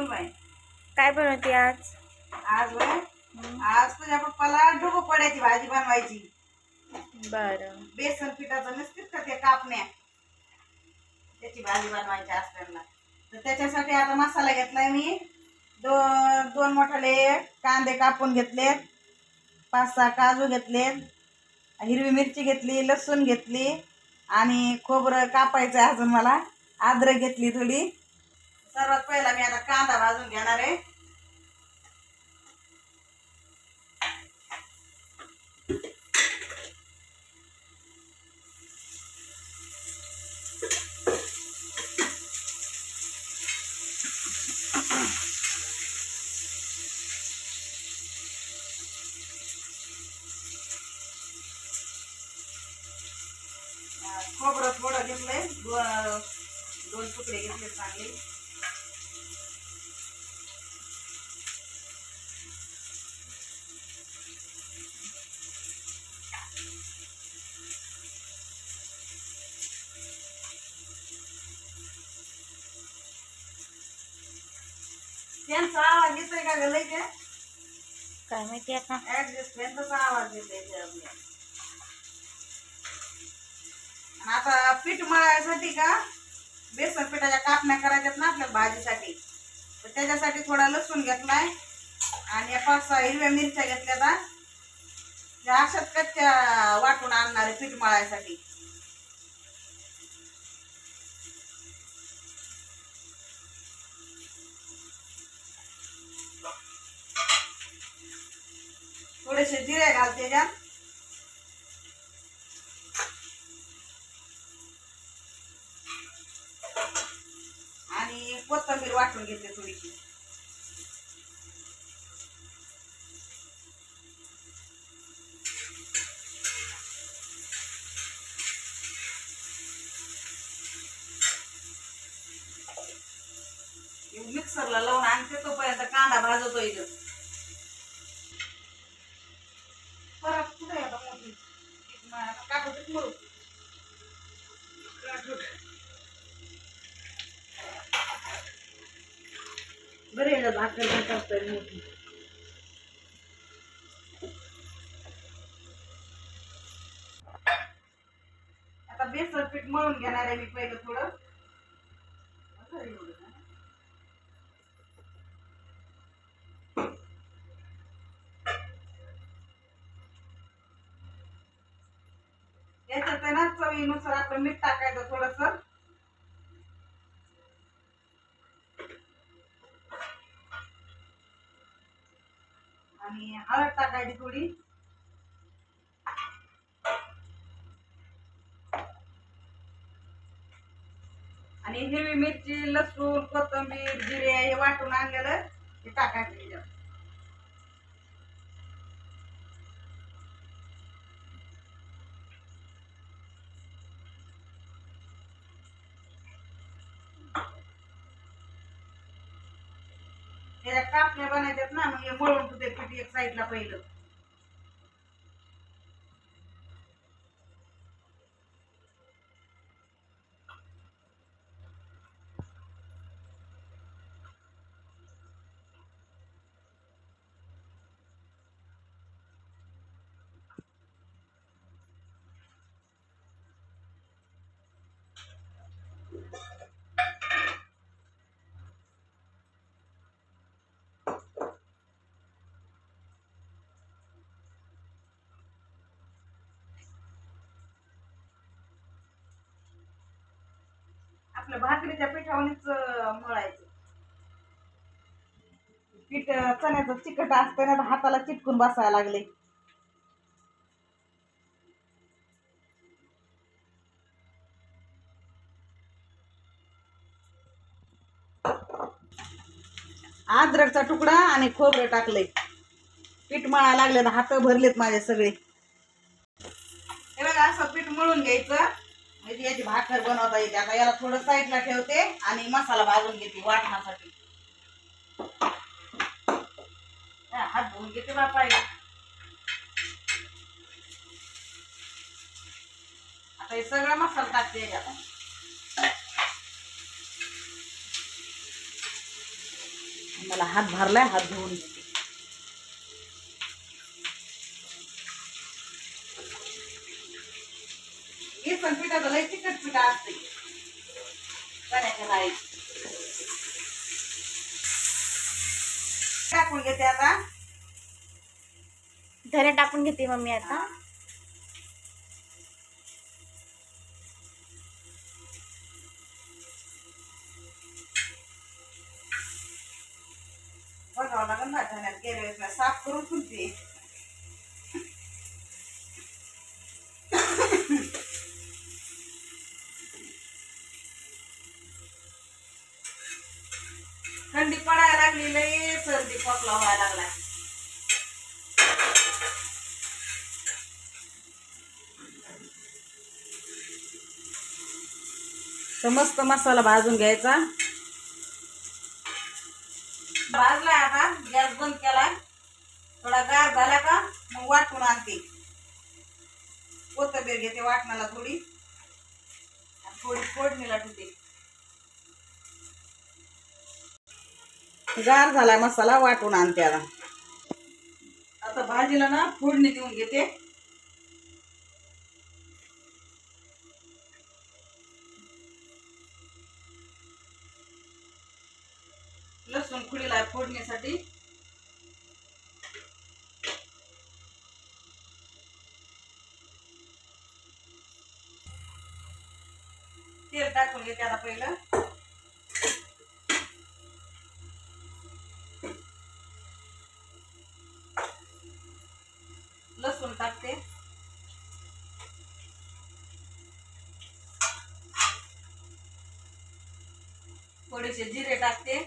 बोल बाई. काय बनवते आज? आज बाई आज तुझ्या पप्पाला ढोबळ पड्याची भाजी बनवायची. बरं. बेसन पिठाचं नसतील का ते कापण्या, त्याची भाजी बनवायची असताना. तर त्याच्यासाठी आता मसाला घेतलाय मी. दोन मोठाले कांदे कापून घेतलेत, 5-6 काजू घेतलेत, हिरवी मिरची घेतली, लसूण घेतली आणि खोबरं कापायचं अजून मला, अद्रक घेतली थोडी. सर्वात पहिला मी आता कांदा भाजून घेणार आहे. खोबरं थोडं घेतलंय, दोन तुकडे घेतले चांगले. त्यांचा आवाज येतोय का ग? लय काय माहिती आता. ऍडजस्टमेंटचा आवाज येतोय. आता पीठ मळायसाठी का बेसन पिठाच्या कापण्या करायच्यात ना आपल्या भाजीसाठी, तर त्याच्यासाठी थोडा लसूण घेतलाय आणि 5-6 हिरव्या मिरच्या घेतल्या. त्या अशाच कच्च्या वाटून आणणार आहे पीठ मळायसाठी. थोडेसे जिरे घालते त्यात आणि कोथिंबीर वाटून घेते थोडीशी. मिक्सरला लावून आणते, तोपर्यंत कांदा भाजतो इथं. परत कुठे येतं मोठी काटूच मरू बरे भाकर पण करतोय मोठी. आता बेसन पीठ मळून घेणार आहे मी पहिलं थोडं. याच्यात ना चवीनुसार आपलं मीठ टाकायचं थोडस आणि हळद टाकायची थोडी. आणि हिरवी मिरची, लसूण, कोथिंबीर, जिरे हे वाटून आणलेलं ते टाकायचं त्याच्यात. त्याच्या कापण्या बनायच्यात ना, मग हे मळून तुझे पीठ एक साईडला पहिलं. आपल्या भाकरीच्या पिठावरच मळायचं. पीठ चण्याचं चिकट असतं ना, हाताला चिटकून बसायला लागले. अद्रकचा तुकडा आणि खोबरं टाकलंय. पीठ मळायला लागले तर हात भरलेत माझे सगळे. हे बघा असं पीठ मळून घ्यायचं म्हणजे याची भाकर बनवता येते. आता याला थोडं साईडला ठेवते आणि मसाला भाजून घेते वाटण्यासाठी. हात धुवून घेते बापायला. आता हे सगळं मसाला टाकते याच्यात. मला हात भरलाय, हात धुवून घेते. बेसन पिठाचं लय तिखट पिठा असते चण्याच्या डाळीत. टाकून घेते आता. धने टाकून घेते मम्मी आता. बघावं लागेल ना धण्यात गेल्या वेळेस साफ करून ठेवते. थंडी पडायला लागली, लय सर्दी खोकला व्हायला लागलाय. तर मस्त मसाला भाजून घ्यायचा. भाजलाय आता, गॅस बंद केलाय. थोडा गार झाला का मग वाटून आणते. कोथिंबीर घेते वाटणाला थोडी, आणि थोडी फोडणीला ठेवते. गार झालाय मसाला, वाटून आणते आता. आता भाजीला ना फोडणी देऊन घेते. लसूण खुडीला फोडणीसाठी. तेल टाकून घेते आता पहिलं. लसूण टाकते. थोडेसे जिरे टाकते.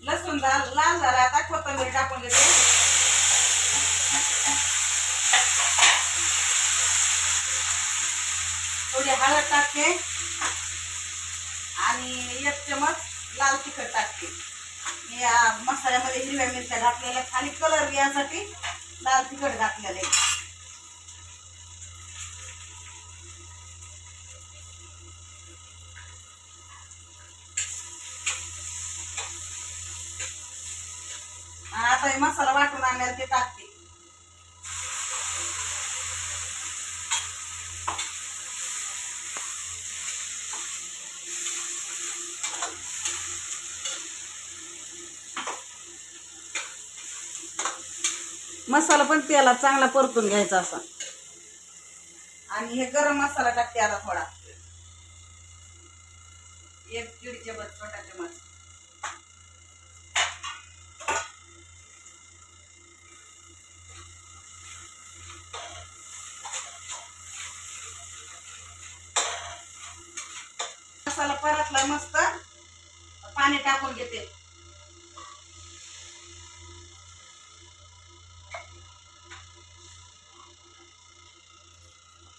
लसूण लाल झाला आता कोथिंबीर टाकून घेते. थोडी हळद टाकते आणि 1 चमच लाल तिखट टाकते. या मसाल्यामध्ये हिरव्या मिरच्या घातलेल्या, खाली कलर यासाठी लाल तिखट घातलेले. आता हे मसाला वाटून आणल्यावर ते टाकते. मसाला पण तेलात चांगला परतून घ्यायचा असा. आणि हे गरम मसाला टाकते आता थोडा, 1-1.5 चमच, छोटा चमच. मसाला परतला मस्त, पाणी टाकून घेते.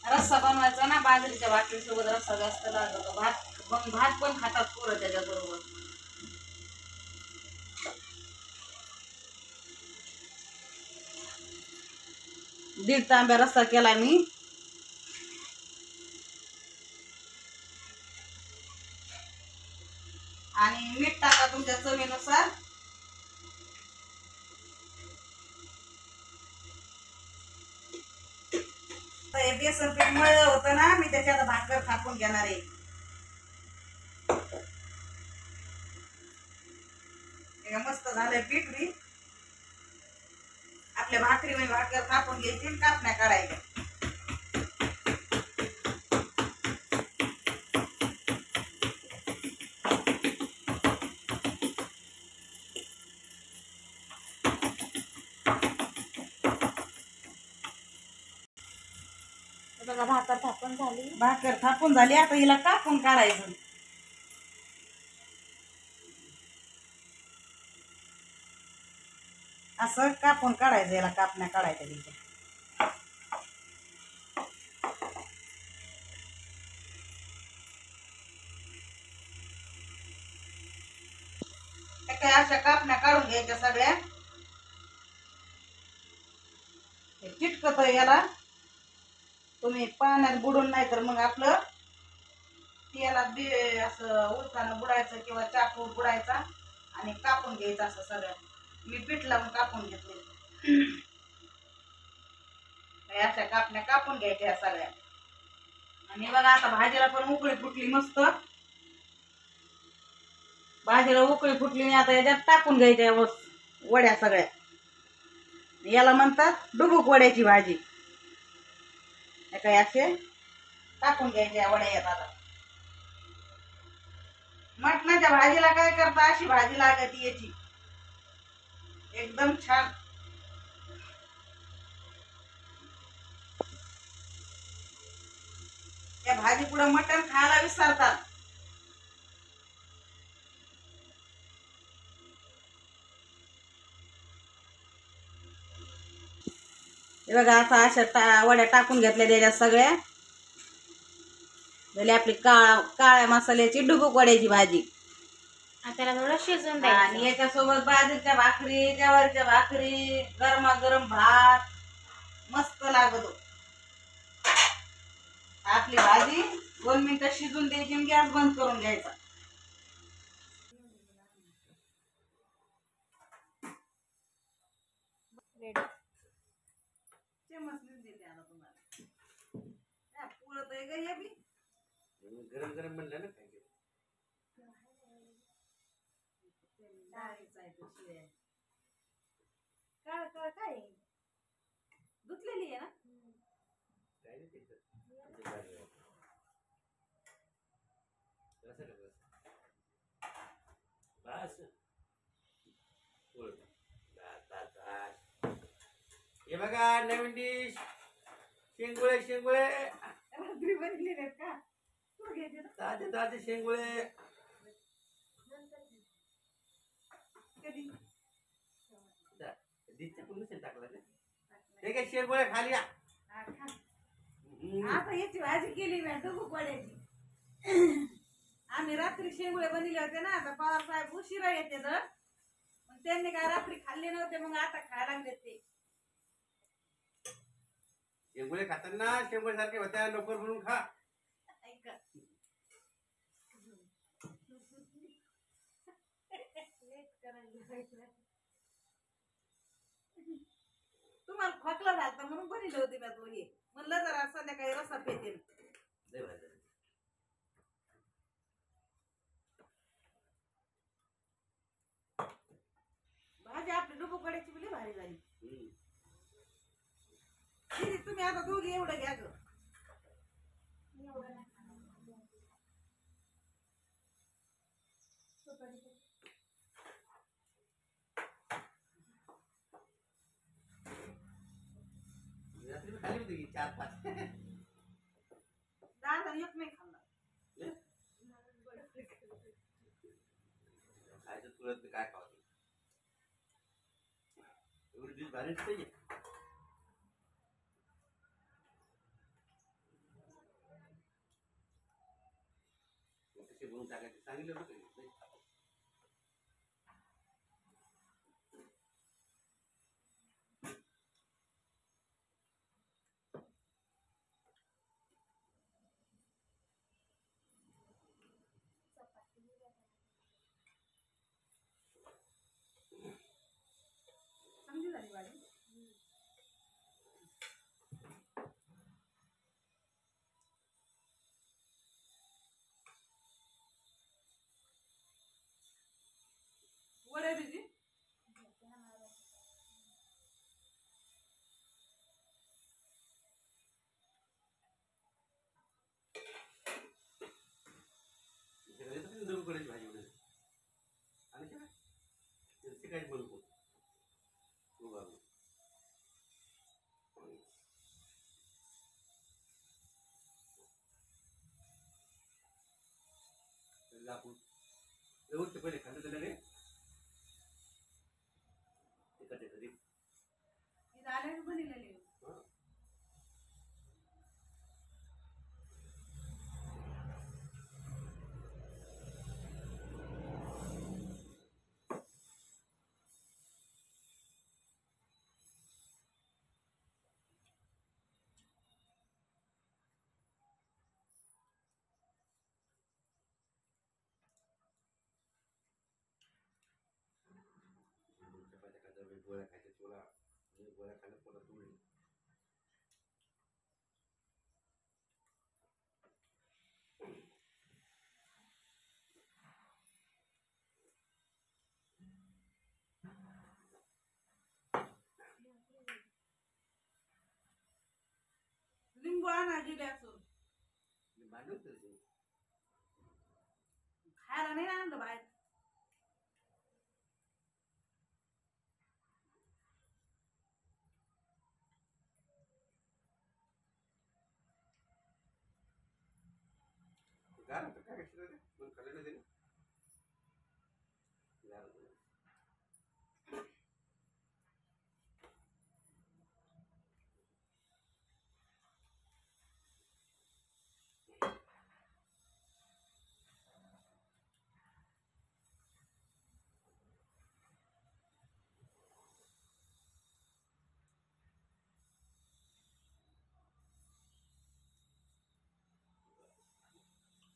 रस्सा बनवायचा ना, बाजरीच्या भाकरीसोबत रस्सा जास्त लागतो. भात पण खातात पोरं त्याच्याबरोबर. दीड तांब्या रस्सा केलाय मी. आणि मीठ टाका तुमच्या चवीनुसार. हे बेसन पीठ मळलं होतं ना, मी त्याच्यात भाकर थापून घेणार आहे. मस्त झालंय पीठ. मी आपल्या भाकरी भाकर थापून घ्यायची, कापण्या काढायच्या. बघा भाकर थापून झाली. भाकर थापून झाली, आता हिला कापून काढायचं. असं कापून काढायचं, याला कापण्या काढायच्या तिच्या. काय अशा कापण्या काढून घ्यायच्या सगळ्या. हे चिटकत याला, तुम्ही पाण्यात बुडून नाही तर मग आपलं त्याला असं उलतानं बुडायचं किंवा चाकू बुडायचा आणि कापून घ्यायचं असं सगळं. मी पीठ लावून कापून घेतले. अशा कापण्या कापून घ्यायच्या सगळ्या. आणि बघा आता भाजीला पण उकळी फुटली मस्त. भाजीला उकळी फुटली आणि आता याच्यात टाकून घ्यायच्या वड्या सगळ्या. याला म्हणतात डुबुक वड्याची भाजी. काय असे टाकून घ्यायच्या वड्या येतात. आता मटणाच्या भाजीला काय करता, अशी भाजी लागते याची एकदम छान. त्या भाजी पुढे मटण खायला विसरतात. हे बघा आता अशा वड्या टाकून घेतल्या त्याच्यात सगळ्या. झाली आपली काळ्या मसाल्याची डुबुक वड्याची भाजी. त्याला थोडं शिजून आणि द्यायचं. याच्यासोबत बाजरीच्या भाकरी, ज्वारीच्या भाकरी, गरमागरम भात मस्त लागतो. आपली भाजी 2 मिनिटं शिजून द्यायची आणि गॅस बंद करून घ्यायचा. रेडी. चमचलीच देते आता तुम्हाला. पुरत आहे का हे बी? गरम गरम म्हणलं ना काय काय धुतलेली आहे ना. काय नाही तिथं. बस हे बघा नवीन डिश शेंगुळे. शेंगुळे रात्री बनलेले आहेत का? कुठं घ्यायचे ना? ताजे ताजे शेंगुळे. कधी डिशच्या पण नसेल टाकलं ना. ते काय शेंगुळे खाली या. आता याची भाजी केली मी डुबुक वड्याची. आम्ही रात्री शेंगुळे बनवले होते ना. आता पवार साहेब उशिरा येते तर मग त्यांनी काय रात्री खाल्ले नव्हते, मग आता खायला लागले ते. शेंगुळे खाताना शेंगुळे सारखे होत्या. लवकर बनवून खा. ऐका तुम्हाला खोकला झालता म्हणून बनवले होते मी तो हे. म्हणलं जरा संध्याकाळी रसा पेते. लय भारी झालं. भाजी आपली डुबुक वड्याची बी लय भारी झाली. दीदी, तुम्ही आता दोघी एवढं घ्या ग. रात्री खाली होती की 4-5. दादा एक नाही खाल्ला. खायचं तुरंत काय खावं. एवढी डिश भारी पाहिजे. कसे बनवून टाकायचे सांगितलं होतं. चांगली झाली भाजी. वड्या दीदी डुबुक वड्याची भाजी वगैरे आणि काय काय बनवतो. आपण व्यवस्थित पहिले खाल्लं तर नाही. काले बनलेले हं? चपात्या खायच्या वेळी गोळ्या खायच्या तुला गोळ्या खायला पोटात तुम्ही लिंबू आणा गेले असून भांडण होतं खायला नाही आणलं बाहेर गार होतं काय कशी रे मग खाल्लं नाही त्याने गार होतं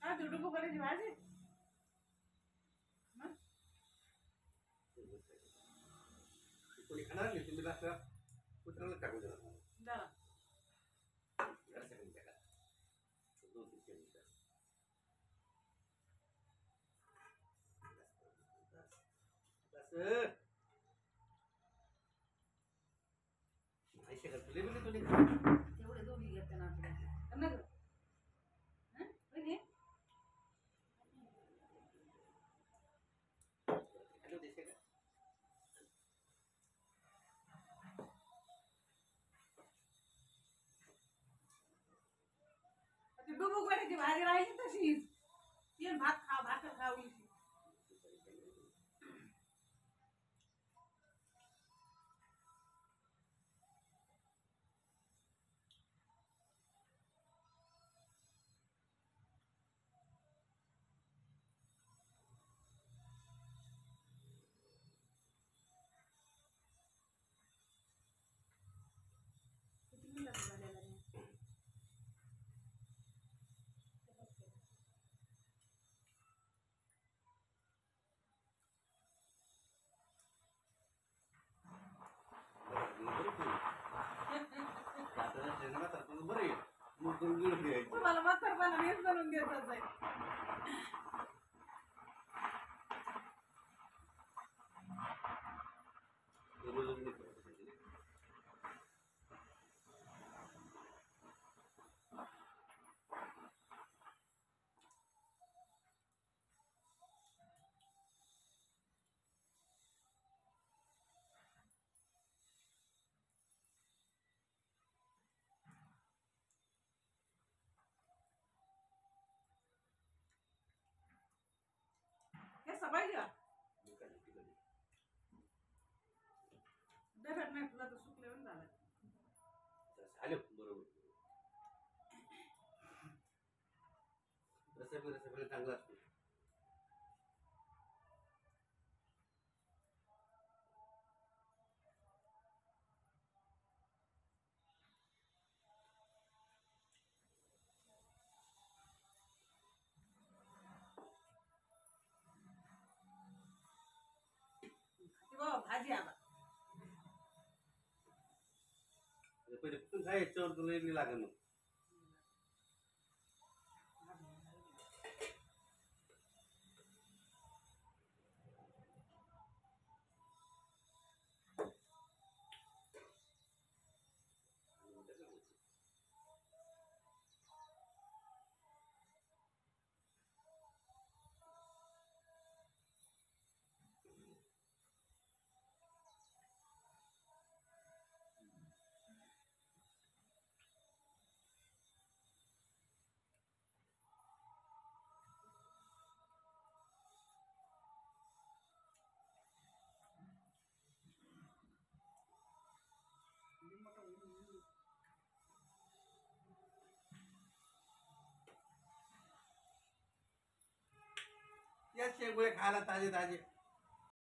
हा तू डुबू करायची भाजी मग कोणी खाणार नाही तुम्ही जास्त कुत्राला टाकू देणार जरा जरासं कमी टाका 2-3 मिनिटं असं नाही शकत तुले बोलले तुले तेवढे दोघी घेते ना आपल्याला ना गं हं? बहिणी? हॅलो देशे का ती डुबू करायची भाजी राहिली तशीच ये भात खा भाकर खावी किती मिनिटात झालेला नाही बरं मग करून घ्यायचं तुम्हाला म्हातारपणा हेच बनवून देतच आहे हे सबाई का डब्यात नाही तुला तर सुकल्यावर झालं आलो बरोबर रसगुल्ला चांगला असतो भाजी आला पहिले कुठून काय याच्यावर तुला वेगळी लागेल मग घ्या शेंगुळे खायला ताजे ताजे.